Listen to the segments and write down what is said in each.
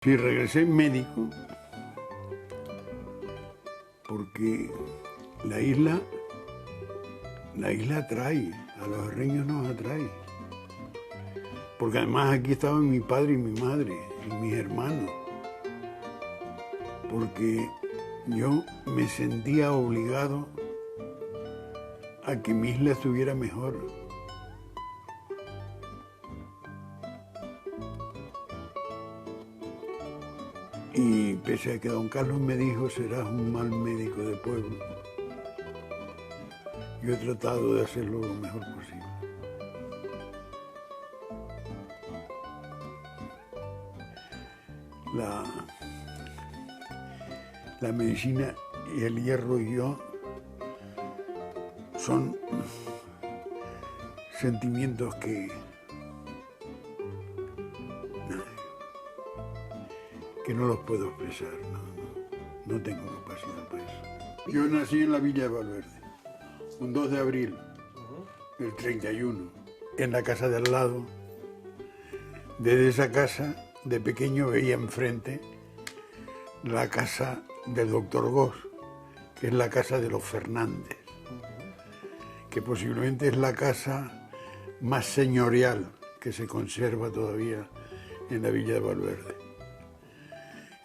Sí, regresé médico porque la isla atrae, a los herreños nos atrae. Porque además aquí estaban mi padre y mi madre y mis hermanos. Porque yo me sentía obligado a que mi isla estuviera mejor. Y pese a que don Carlos me dijo, serás un mal médico de pueblo, yo he tratado de hacerlo lo mejor posible. La medicina y el hierro y yo son sentimientos que no los puedo expresar, no tengo capacidad para eso. Yo nací en la Villa de Valverde, un 2 de abril del 31, en la casa de al lado. Desde esa casa, de pequeño, veía enfrente la casa del doctor Gos, que es la casa de los Fernández, que posiblemente es la casa más señorial que se conserva todavía en la Villa de Valverde.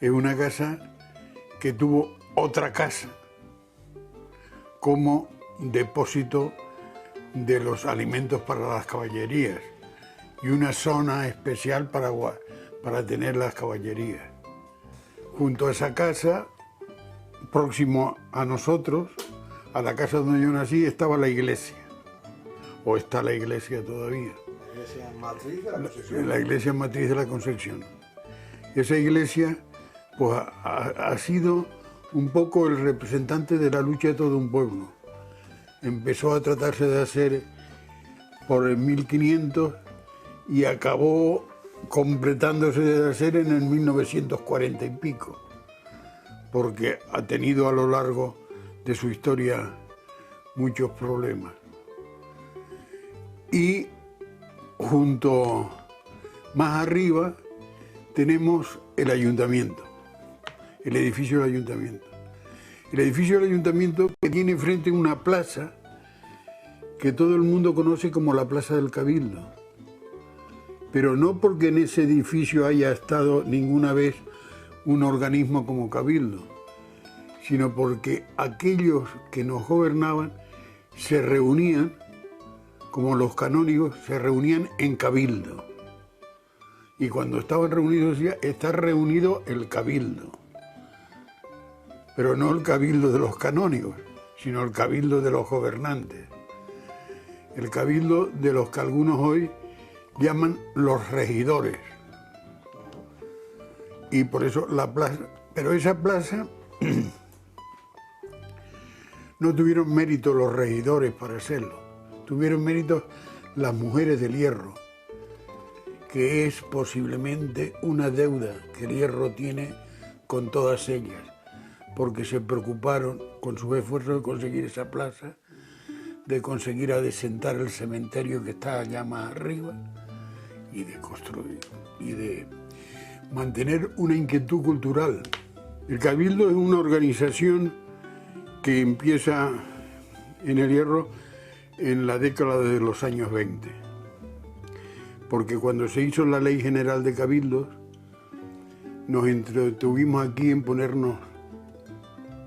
Es una casa que tuvo otra casa como depósito de los alimentos para las caballerías y una zona especial para tener las caballerías. Junto a esa casa, próximo a nosotros, a la casa donde yo nací, estaba la iglesia, o está la iglesia todavía. ¿La iglesia matriz de la Concepción? La iglesia matriz de la Concepción. Esa iglesia pues ha sido un poco el representante de la lucha de todo un pueblo. Empezó a tratarse de hacer por el 1500 y acabó completándose de hacer en el 1940 y pico, porque ha tenido a lo largo de su historia muchos problemas. Y junto más arriba tenemos el ayuntamiento. El edificio del ayuntamiento. El edificio del ayuntamiento que tiene enfrente una plaza que todo el mundo conoce como la Plaza del Cabildo. Pero no porque en ese edificio haya estado ninguna vez un organismo como Cabildo, sino porque aquellos que nos gobernaban se reunían, como los canónigos, se reunían en Cabildo. Y cuando estaban reunidos decía, está reunido el Cabildo. Pero no el cabildo de los canónigos, sino el cabildo de los gobernantes. El cabildo de los que algunos hoy llaman los regidores. Y por eso la plaza, pero esa plaza no tuvieron mérito los regidores para hacerlo, tuvieron mérito las mujeres del hierro, que es posiblemente una deuda que el hierro tiene con todas ellas, porque se preocuparon con sus esfuerzos de conseguir esa plaza, de conseguir adecentar el cementerio que está allá más arriba y de construir y de mantener una inquietud cultural. El Cabildo es una organización que empieza en el hierro en la década de los años 20, porque cuando se hizo la Ley General de Cabildos nos entretuvimos aquí en ponernos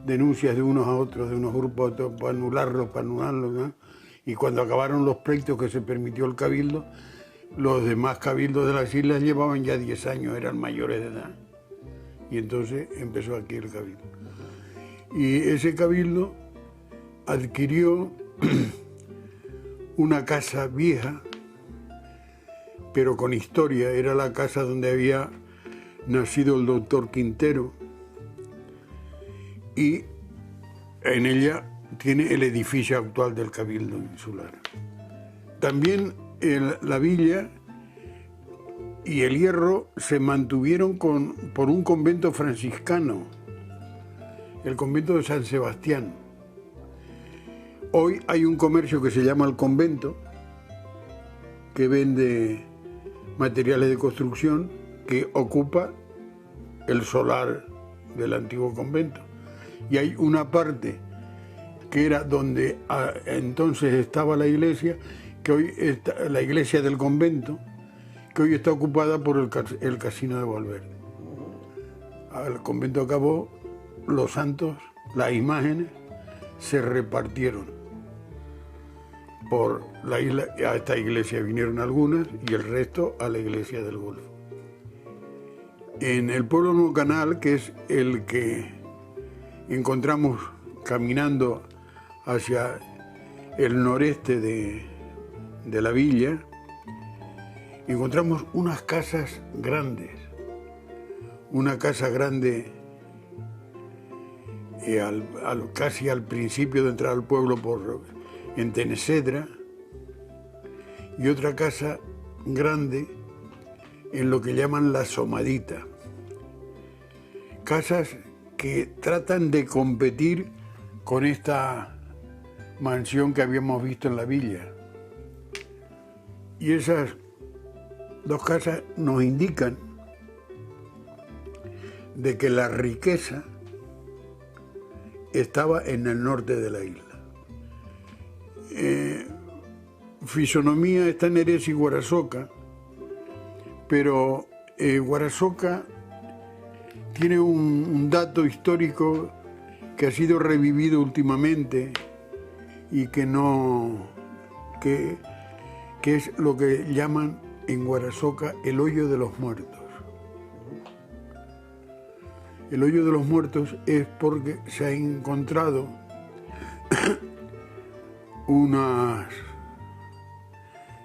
denuncias de unos a otros, de unos grupos a otros, para anularlos, ¿no? Y cuando acabaron los pleitos que se permitió el Cabildo, los demás cabildos de las islas llevaban ya 10 años, eran mayores de edad. Y entonces empezó aquí el Cabildo. Y ese Cabildo adquirió una casa vieja, pero con historia. Era la casa donde había nacido el doctor Quintero, y en ella tiene el edificio actual del Cabildo Insular. También la villa y el hierro se mantuvieron por un convento franciscano, el convento de San Sebastián. Hoy hay un comercio que se llama El Convento, que vende materiales de construcción, que ocupa el solar del antiguo convento. Y hay una parte que era donde entonces estaba la iglesia, que hoy está la iglesia del convento, que hoy está ocupada por el casino de Valverde. El convento acabó, los santos, las imágenes, se repartieron por la isla. A esta iglesia vinieron algunas y el resto a la iglesia del Golfo. En el pueblo Nuevo Canal, que es el que encontramos caminando hacia el noreste de la villa, encontramos unas casas grandes. Una casa grande casi al principio de entrar al pueblo en Tenesedra, y otra casa grande en lo que llaman la Somadita. Casas que tratan de competir con esta mansión que habíamos visto en la villa. Y esas dos casas nos indican de que la riqueza estaba en el norte de la isla. Fisonomía está en Erez y Guarasoca, pero Guarasoca tiene un dato histórico que ha sido revivido últimamente y que es lo que llaman en Guarasoca el hoyo de los muertos. El hoyo de los muertos es porque se ha encontrado unas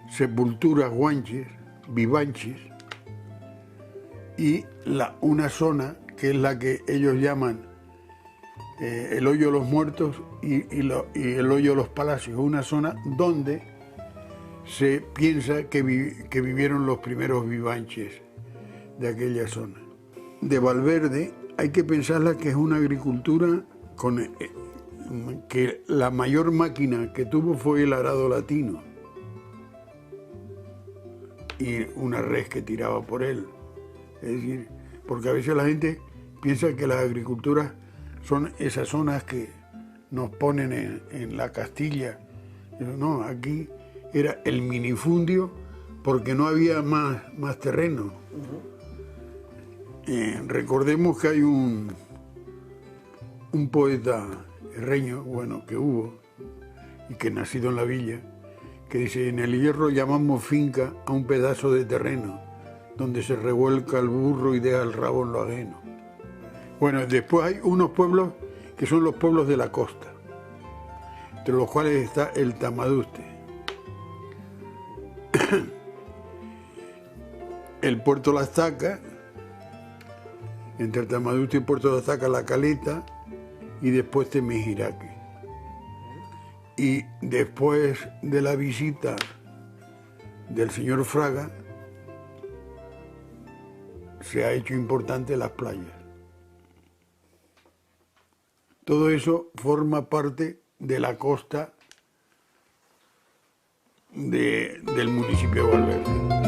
sepulturas guanches, vivanches, y una zona que es la que ellos llaman el hoyo de los muertos y el hoyo de los palacios, una zona donde se piensa que vivieron los primeros vivanches de aquella zona. De Valverde hay que pensarla que es una agricultura que la mayor máquina que tuvo fue el arado latino y una res que tiraba por él. Es decir, porque a veces la gente piensa que las agriculturas son esas zonas que nos ponen en la Castilla. Pero no, aquí era el minifundio porque no había más terreno. Recordemos que hay un poeta herreño, bueno, que hubo y que nacido en la villa, que dice: en el hierro llamamos finca a un pedazo de terreno donde se revuelca el burro y deja el rabo en lo ajeno. Bueno, después hay unos pueblos que son los pueblos de la costa, entre los cuales está el Tamaduste, el Puerto La Estaca, entre el Tamaduste y Puerto La Estaca, La Caleta, y después Temejiraque. Y después de la visita del señor Fraga, se ha hecho importante las playas. Todo eso forma parte de la costa del municipio de Valverde.